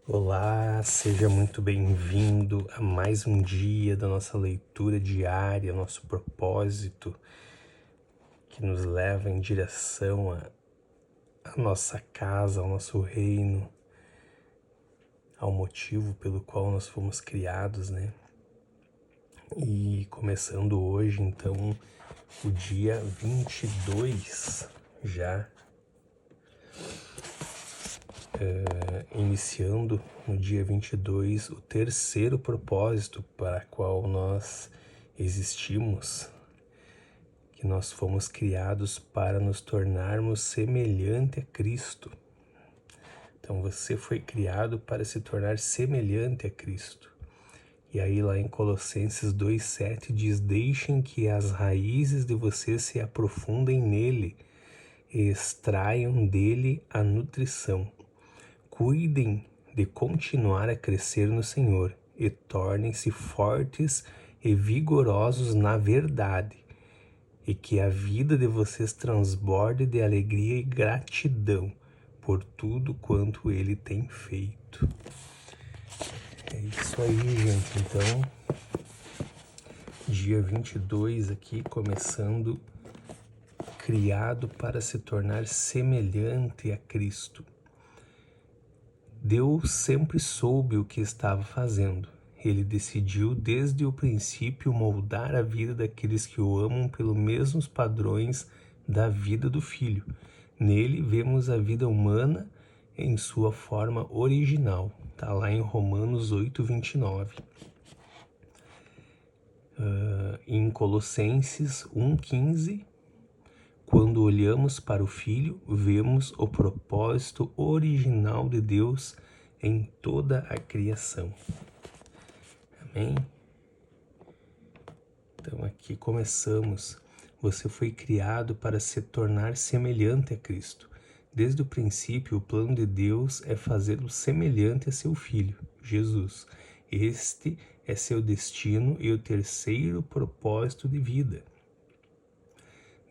Olá, seja muito bem-vindo a mais um dia da nossa leitura diária, nosso propósito que nos leva em direção à nossa casa, ao nosso reino, ao motivo pelo qual nós fomos criados, né? E começando hoje, então, o dia 22 já, iniciando no dia 22 o terceiro propósito para qual nós existimos, que nós fomos criados para nos tornarmos semelhante a Cristo. Então você foi criado para se tornar semelhante a Cristo. E aí lá em Colossenses 2,7 diz: deixem que as raízes de vocês se aprofundem nele e extraiam dele a nutrição. Cuidem de continuar a crescer no Senhor e tornem-se fortes e vigorosos na verdade, e que a vida de vocês transborde de alegria e gratidão por tudo quanto Ele tem feito. É isso aí, gente. Então, dia 22 aqui, começando, criado para se tornar semelhante a Cristo. Deus sempre soube o que estava fazendo. Ele decidiu desde o princípio moldar a vida daqueles que o amam pelos mesmos padrões da vida do Filho. Nele vemos a vida humana em sua forma original. Está lá em Romanos 8:29. Em Colossenses 1:15, quando olhamos para o Filho, vemos o propósito original de Deus em toda a criação. Amém? Então aqui começamos. Você foi criado para se tornar semelhante a Cristo. Desde o princípio, o plano de Deus é fazê-lo semelhante a seu Filho, Jesus. Este é seu destino e o terceiro propósito de vida.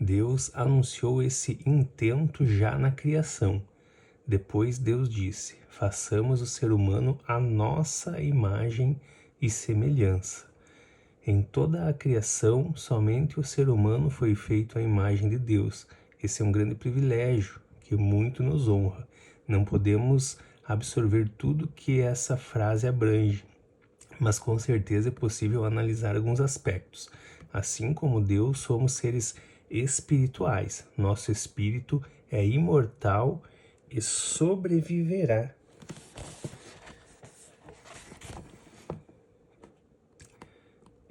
Deus anunciou esse intento já na criação. Depois Deus disse: façamos o ser humano à nossa imagem e semelhança. Em toda a criação, somente o ser humano foi feito à imagem de Deus. Esse é um grande privilégio que muito nos honra. Não podemos absorver tudo que essa frase abrange, mas com certeza é possível analisar alguns aspectos. Assim como Deus, somos seres espirituais. Nosso espírito é imortal e sobreviverá.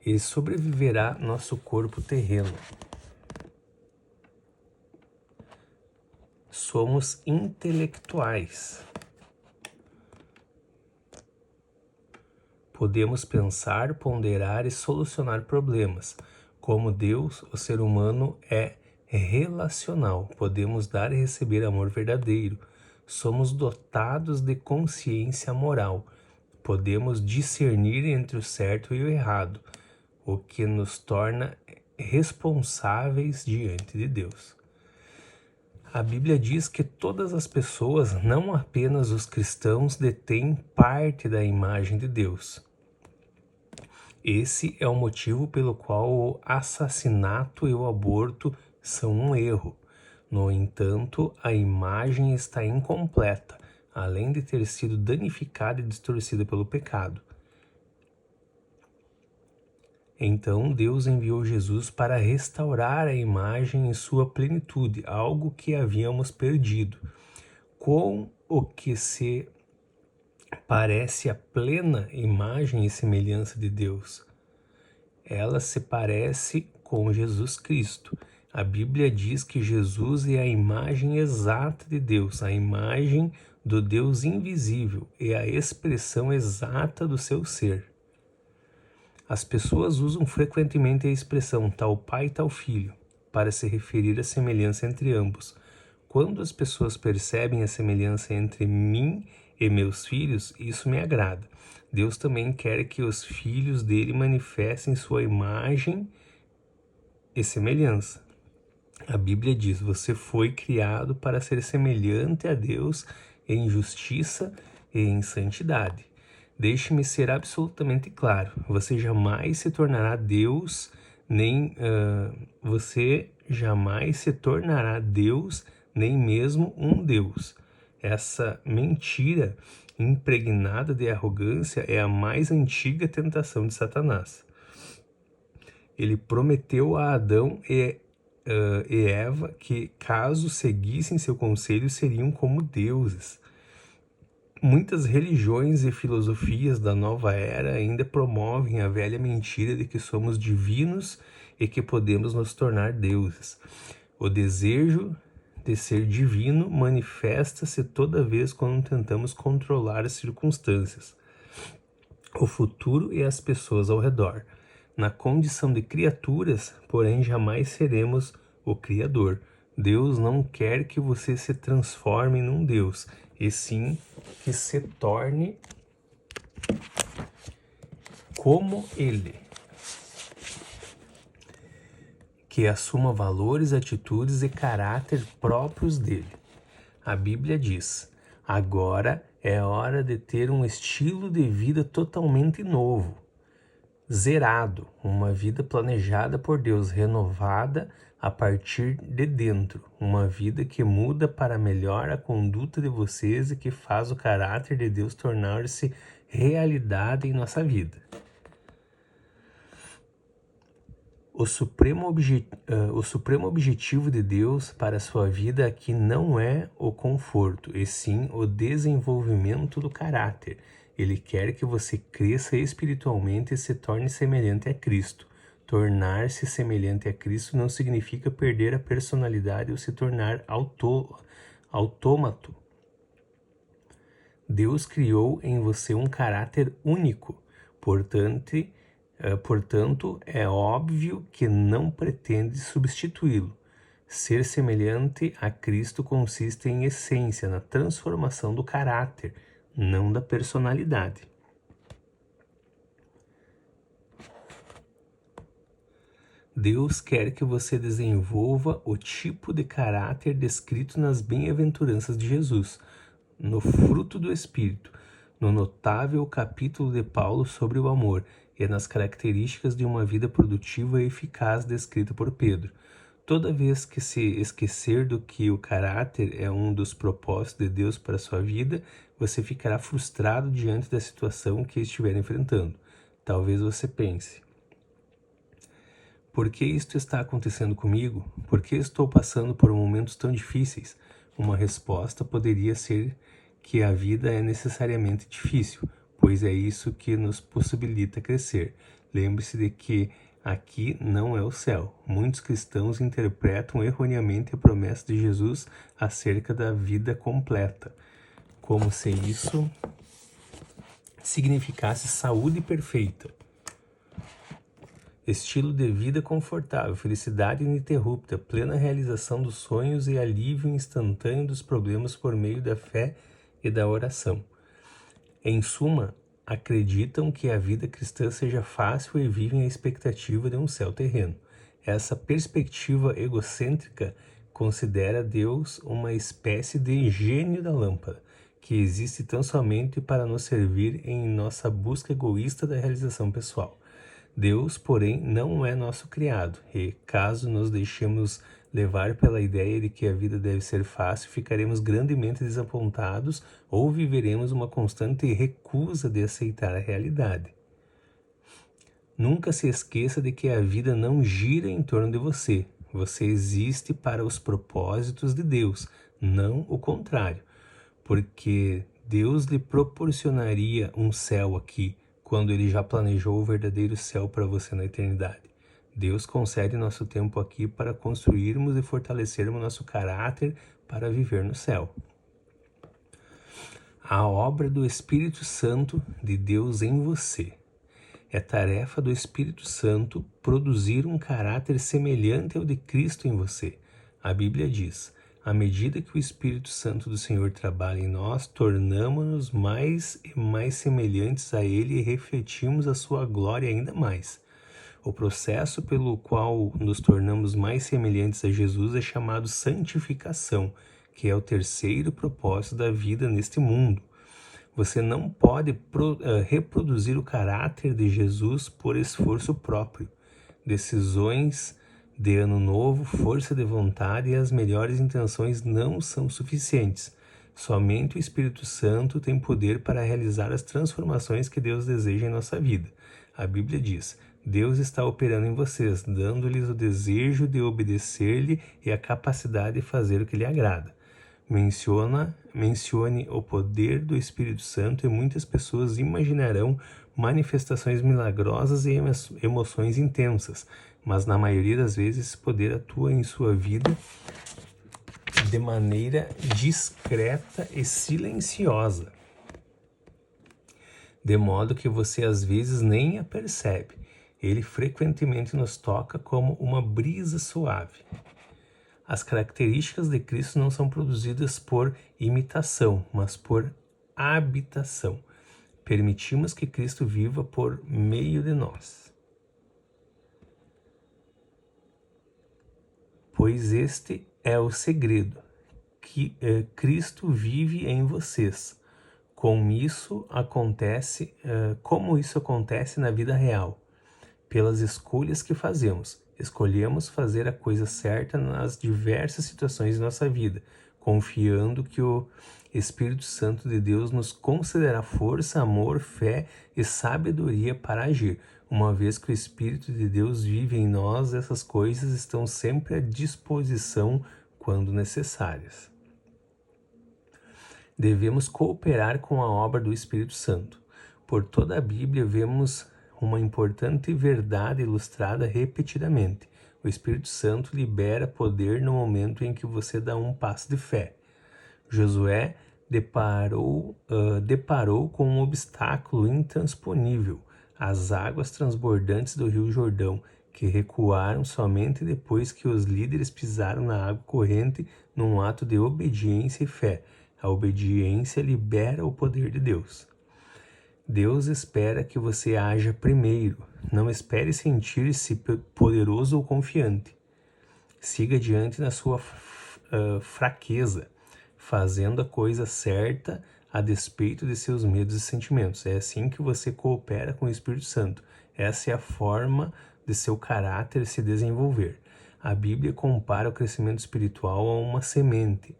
E sobreviverá nosso corpo terreno. Somos intelectuais. Podemos pensar, ponderar e solucionar problemas. Como Deus, o ser humano é relacional. Podemos dar e receber amor verdadeiro. Somos dotados de consciência moral. Podemos discernir entre o certo e o errado, o que nos torna responsáveis diante de Deus. A Bíblia diz que todas as pessoas, não apenas os cristãos, detêm parte da imagem de Deus. Esse é o motivo pelo qual o assassinato e o aborto são um erro. No entanto, a imagem está incompleta, além de ter sido danificada e distorcida pelo pecado. Então Deus enviou Jesus para restaurar a imagem em sua plenitude, algo que havíamos perdido. Com o que se parece a plena imagem e semelhança de Deus. Ela se parece com Jesus Cristo. A Bíblia diz que Jesus é a imagem exata de Deus, a imagem do Deus invisível e a expressão exata do seu ser. As pessoas usam frequentemente a expressão tal pai, tal filho, para se referir à semelhança entre ambos. Quando as pessoas percebem a semelhança entre mim e meus filhos, isso me agrada. Deus também quer que os filhos dele manifestem sua imagem e semelhança. A Bíblia diz: você foi criado para ser semelhante a Deus em justiça e em santidade. Deixe-me ser absolutamente claro: você jamais se tornará Deus, nem mesmo um Deus. Essa mentira impregnada de arrogância é a mais antiga tentação de Satanás. Ele prometeu a Adão e Eva que, caso seguissem seu conselho, seriam como deuses. Muitas religiões e filosofias da nova era ainda promovem a velha mentira de que somos divinos e que podemos nos tornar deuses. O desejo de ser divino manifesta-se toda vez quando tentamos controlar as circunstâncias, o futuro e as pessoas ao redor. Na condição de criaturas, porém, jamais seremos o Criador. Deus não quer que você se transforme num Deus, e sim que se torne como Ele. Que assuma valores, atitudes e caráter próprios dele. A Bíblia diz: agora é hora de ter um estilo de vida totalmente novo, zerado, uma vida planejada por Deus, renovada a partir de dentro, uma vida que muda para melhor a conduta de vocês e que faz o caráter de Deus tornar-se realidade em nossa vida. O supremo objetivo de Deus para a sua vida aqui não é o conforto, e sim o desenvolvimento do caráter. Ele quer que você cresça espiritualmente e se torne semelhante a Cristo. Tornar-se semelhante a Cristo não significa perder a personalidade ou se tornar autômato. Deus criou em você um caráter único, portanto, é óbvio que não pretende substituí-lo. Ser semelhante a Cristo consiste em essência na transformação do caráter, não da personalidade. Deus quer que você desenvolva o tipo de caráter descrito nas bem-aventuranças de Jesus, no fruto do Espírito, no notável capítulo de Paulo sobre o amor e nas características de uma vida produtiva e eficaz descrita por Pedro. Toda vez que se esquecer do que o caráter é um dos propósitos de Deus para a sua vida, você ficará frustrado diante da situação que estiver enfrentando. Talvez você pense: por que isto está acontecendo comigo? Por que estou passando por momentos tão difíceis? Uma resposta poderia ser que a vida é necessariamente difícil, pois é isso que nos possibilita crescer. Lembre-se de que aqui não é o céu. Muitos cristãos interpretam erroneamente a promessa de Jesus acerca da vida completa, como se isso significasse saúde perfeita, estilo de vida confortável, felicidade ininterrupta, plena realização dos sonhos e alívio instantâneo dos problemas por meio da fé e da oração. Em suma, acreditam que a vida cristã seja fácil e vivem a expectativa de um céu terreno. Essa perspectiva egocêntrica considera Deus uma espécie de gênio da lâmpada, que existe tão somente para nos servir em nossa busca egoísta da realização pessoal. Deus, porém, não é nosso criado, e caso nos deixemos levar pela ideia de que a vida deve ser fácil, ficaremos grandemente desapontados ou viveremos uma constante recusa de aceitar a realidade. Nunca se esqueça de que a vida não gira em torno de você. Você existe para os propósitos de Deus, não o contrário, porque Deus lhe proporcionaria um céu aqui, quando Ele já planejou o verdadeiro céu para você na eternidade. Deus concede nosso tempo aqui para construirmos e fortalecermos nosso caráter para viver no céu. A obra do Espírito Santo de Deus em você. É tarefa do Espírito Santo produzir um caráter semelhante ao de Cristo em você. A Bíblia diz: à medida que o Espírito Santo do Senhor trabalha em nós, tornamo-nos mais e mais semelhantes a Ele e refletimos a sua glória ainda mais. O processo pelo qual nos tornamos mais semelhantes a Jesus é chamado santificação, que é o terceiro propósito da vida neste mundo. Você não pode reproduzir o caráter de Jesus por esforço próprio. Decisões de ano novo, força de vontade e as melhores intenções não são suficientes. Somente o Espírito Santo tem poder para realizar as transformações que Deus deseja em nossa vida. A Bíblia diz: Deus está operando em vocês, dando-lhes o desejo de obedecer-lhe e a capacidade de fazer o que lhe agrada. Mencione o poder do Espírito Santo e muitas pessoas imaginarão manifestações milagrosas e emoções intensas, mas na maioria das vezes esse poder atua em sua vida de maneira discreta e silenciosa, de modo que você às vezes nem a percebe. Ele frequentemente nos toca como uma brisa suave. As características de Cristo não são produzidas por imitação, mas por habitação. Permitimos que Cristo viva por meio de nós. Pois este é o segredo, que Cristo vive em vocês. Como isso acontece na vida real? Pelas escolhas que fazemos. Escolhemos fazer a coisa certa nas diversas situações de nossa vida, confiando que o Espírito Santo de Deus nos concederá força, amor, fé e sabedoria para agir. Uma vez que o Espírito de Deus vive em nós, essas coisas estão sempre à disposição quando necessárias. Devemos cooperar com a obra do Espírito Santo. Por toda a Bíblia vemos uma importante verdade ilustrada repetidamente. O Espírito Santo libera poder no momento em que você dá um passo de fé. Josué deparou com um obstáculo intransponível, as águas transbordantes do Rio Jordão, que recuaram somente depois que os líderes pisaram na água corrente num ato de obediência e fé. A obediência libera o poder de Deus. Deus espera que você haja primeiro. Não espere sentir-se poderoso ou confiante. Siga adiante na sua fraqueza, fazendo a coisa certa a despeito de seus medos e sentimentos. É assim que você coopera com o Espírito Santo. Essa é a forma de seu caráter se desenvolver. A Bíblia compara o crescimento espiritual a uma semente,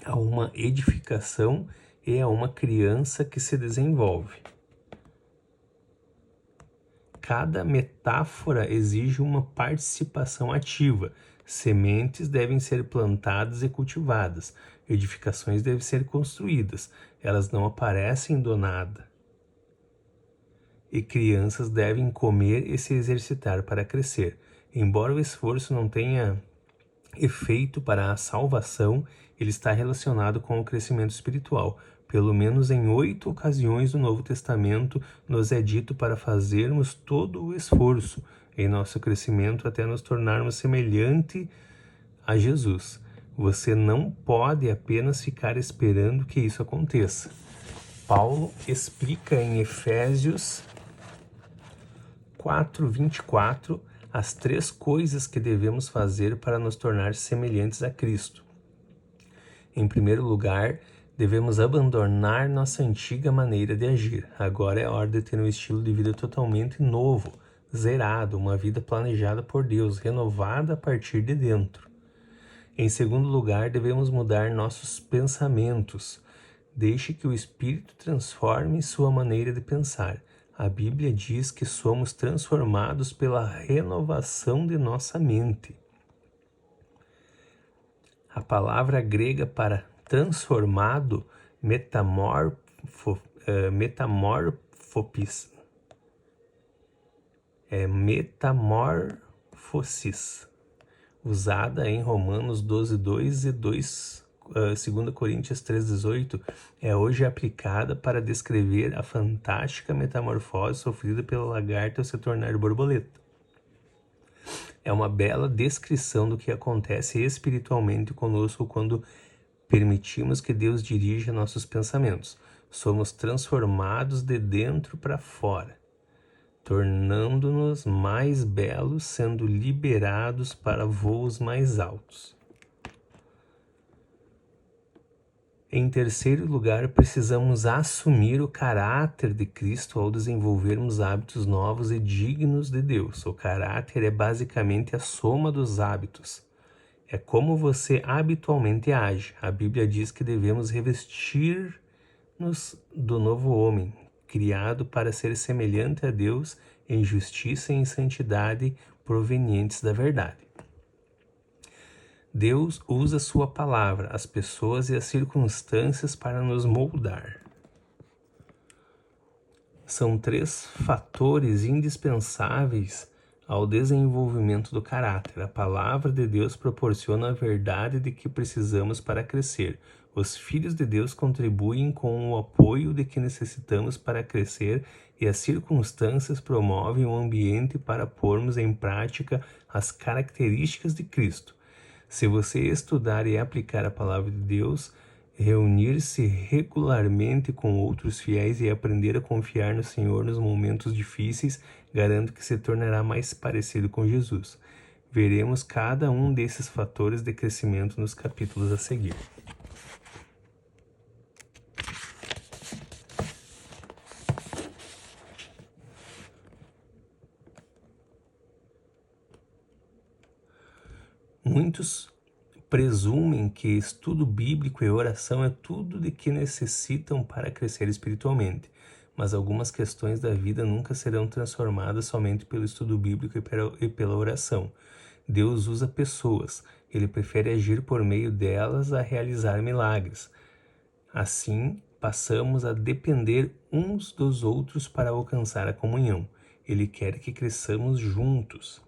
a uma edificação e a uma criança que se desenvolve. Cada metáfora exige uma participação ativa. Sementes devem ser plantadas e cultivadas. Edificações devem ser construídas. Elas não aparecem do nada. E crianças devem comer e se exercitar para crescer. Embora o esforço não tenha efeito para a salvação, ele está relacionado com o crescimento espiritual. Pelo menos em 8 ocasiões do Novo Testamento nos é dito para fazermos todo o esforço em nosso crescimento até nos tornarmos semelhante a Jesus. Você não pode apenas ficar esperando que isso aconteça. Paulo explica em Efésios 4:24 as 3 coisas que devemos fazer para nos tornar semelhantes a Cristo. Em primeiro lugar, devemos abandonar nossa antiga maneira de agir. Agora é a hora de ter um estilo de vida totalmente novo, zerado, uma vida planejada por Deus, renovada a partir de dentro. Em segundo lugar, devemos mudar nossos pensamentos. Deixe que o Espírito transforme sua maneira de pensar. A Bíblia diz que somos transformados pela renovação de nossa mente. A palavra grega para transformado, metamorfosis, usada em Romanos 12:2 e 2 Coríntios 3:18, é hoje aplicada para descrever a fantástica metamorfose sofrida pela lagarta ao se tornar borboleta. É uma bela descrição do que acontece espiritualmente conosco quando permitimos que Deus dirija nossos pensamentos. Somos transformados de dentro para fora, tornando-nos mais belos, sendo liberados para voos mais altos. Em terceiro lugar, precisamos assumir o caráter de Cristo ao desenvolvermos hábitos novos e dignos de Deus. O caráter é basicamente a soma dos hábitos. É como você habitualmente age. A Bíblia diz que devemos revestir-nos do novo homem, criado para ser semelhante a Deus em justiça e em santidade provenientes da verdade. Deus usa sua palavra, as pessoas e as circunstâncias para nos moldar. São 3 fatores indispensáveis ao desenvolvimento do caráter. A palavra de Deus proporciona a verdade de que precisamos para crescer. Os filhos de Deus contribuem com o apoio de que necessitamos para crescer e as circunstâncias promovem o ambiente para pormos em prática as características de Cristo. Se você estudar e aplicar a palavra de Deus, reunir-se regularmente com outros fiéis e aprender a confiar no Senhor nos momentos difíceis, garanto que se tornará mais parecido com Jesus. Veremos cada um desses fatores de crescimento nos capítulos a seguir. Muitos presumem que estudo bíblico e oração é tudo de que necessitam para crescer espiritualmente, mas algumas questões da vida nunca serão transformadas somente pelo estudo bíblico e pela oração. Deus usa pessoas, ele prefere agir por meio delas a realizar milagres. Assim, passamos a depender uns dos outros para alcançar a comunhão. Ele quer que cresçamos juntos.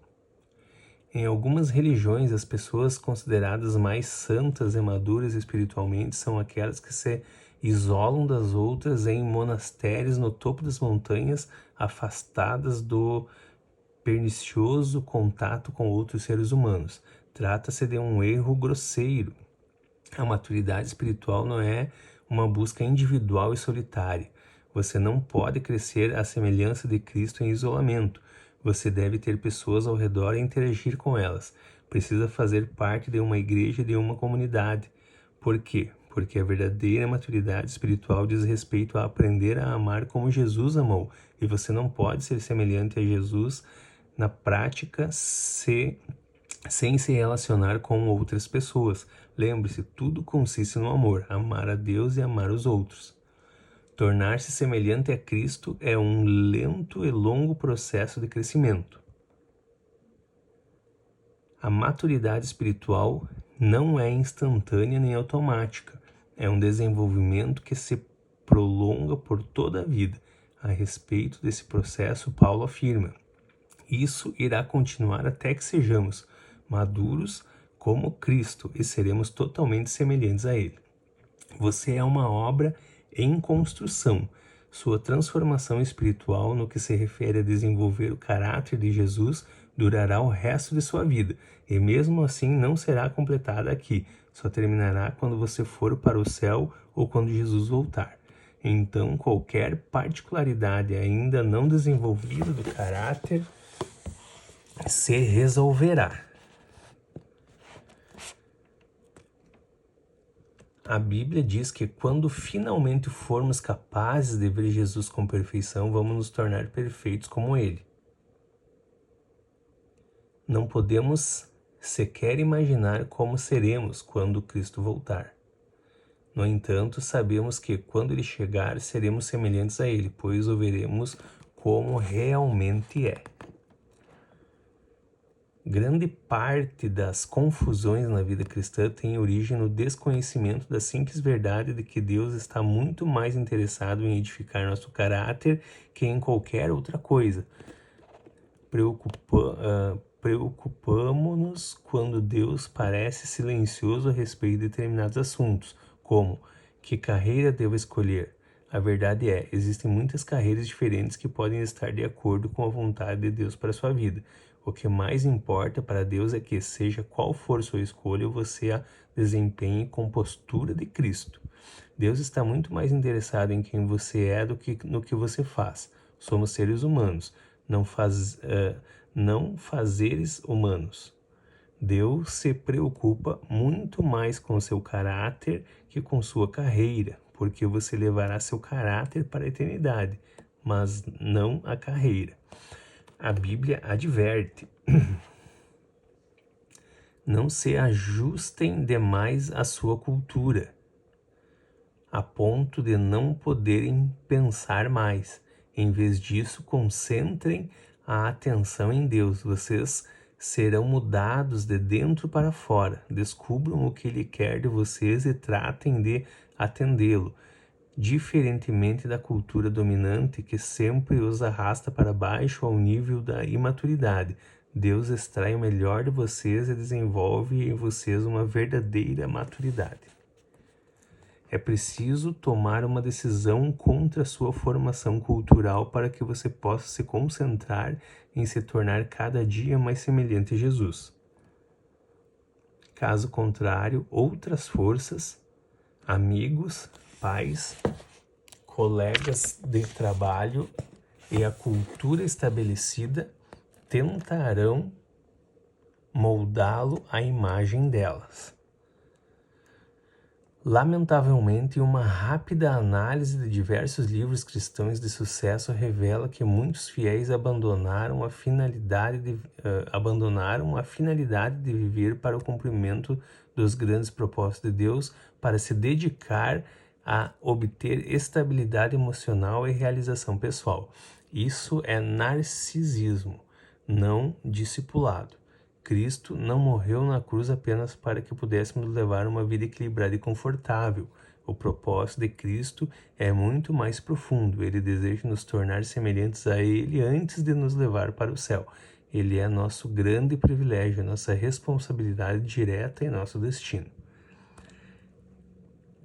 Em algumas religiões, as pessoas consideradas mais santas e maduras espiritualmente são aquelas que se isolam das outras em monastérios no topo das montanhas, afastadas do pernicioso contato com outros seres humanos. Trata-se de um erro grosseiro. A maturidade espiritual não é uma busca individual e solitária. Você não pode crescer à semelhança de Cristo em isolamento. Você deve ter pessoas ao redor e interagir com elas. Precisa fazer parte de uma igreja e de uma comunidade. Por quê? Porque a verdadeira maturidade espiritual diz respeito a aprender a amar como Jesus amou. E você não pode ser semelhante a Jesus na prática sem se relacionar com outras pessoas. Lembre-se, tudo consiste no amor, amar a Deus e amar os outros. Tornar-se semelhante a Cristo é um lento e longo processo de crescimento. A maturidade espiritual não é instantânea nem automática. É um desenvolvimento que se prolonga por toda a vida. A respeito desse processo, Paulo afirma: isso irá continuar até que sejamos maduros como Cristo e seremos totalmente semelhantes a Ele. Você é uma obra em construção. Sua transformação espiritual no que se refere a desenvolver o caráter de Jesus durará o resto de sua vida e mesmo assim não será completada aqui. Só terminará quando você for para o céu ou quando Jesus voltar. Então, qualquer particularidade ainda não desenvolvida do caráter se resolverá. A Bíblia diz que quando finalmente formos capazes de ver Jesus com perfeição, vamos nos tornar perfeitos como Ele. Não podemos sequer imaginar como seremos quando Cristo voltar. No entanto, sabemos que quando Ele chegar, seremos semelhantes a Ele, pois o veremos como realmente é. Grande parte das confusões na vida cristã tem origem no desconhecimento da simples verdade de que Deus está muito mais interessado em edificar nosso caráter que em qualquer outra coisa. Preocupamos-nos quando Deus parece silencioso a respeito de determinados assuntos, como que carreira devo escolher. A verdade é, existem muitas carreiras diferentes que podem estar de acordo com a vontade de Deus para a sua vida. O que mais importa para Deus é que, seja qual for sua escolha, você a desempenhe com postura de Cristo. Deus está muito mais interessado em quem você é do que no que você faz. Somos seres humanos, não fazeres humanos. Deus se preocupa muito mais com seu caráter que com sua carreira, porque você levará seu caráter para a eternidade, mas não a carreira. A Bíblia adverte: não se ajustem demais à sua cultura, a ponto de não poderem pensar mais. Em vez disso, concentrem a atenção em Deus. Vocês serão mudados de dentro para fora. Descubram o que Ele quer de vocês e tratem de atendê-lo. Diferentemente da cultura dominante que sempre os arrasta para baixo ao nível da imaturidade, Deus extrai o melhor de vocês e desenvolve em vocês uma verdadeira maturidade. É preciso tomar uma decisão contra a sua formação cultural para que você possa se concentrar em se tornar cada dia mais semelhante a Jesus. Caso contrário, outras forças, amigos, pais, colegas de trabalho e a cultura estabelecida tentarão moldá-lo à imagem delas. Lamentavelmente, uma rápida análise de diversos livros cristãos de sucesso revela que muitos fiéis abandonaram a finalidade de viver para o cumprimento dos grandes propósitos de Deus, para se dedicar a obter estabilidade emocional e realização pessoal. Isso é narcisismo, não discipulado. Cristo não morreu na cruz apenas para que pudéssemos levar uma vida equilibrada e confortável. O propósito de Cristo é muito mais profundo. Ele deseja nos tornar semelhantes a Ele antes de nos levar para o céu. Ele é nosso grande privilégio, nossa responsabilidade direta e nosso destino.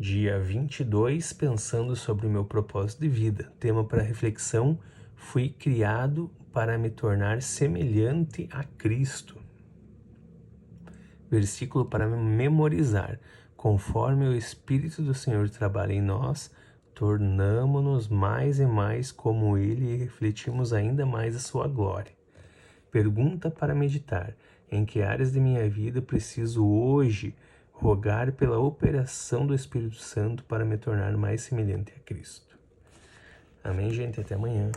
Dia 22, pensando sobre o meu propósito de vida. Tema para reflexão: fui criado para me tornar semelhante a Cristo. Versículo para memorizar: conforme o Espírito do Senhor trabalha em nós, tornamo-nos mais e mais como Ele e refletimos ainda mais a sua glória. Pergunta para meditar: em que áreas de minha vida preciso hoje rogar pela operação do Espírito Santo para me tornar mais semelhante a Cristo? Amém, gente? Até amanhã.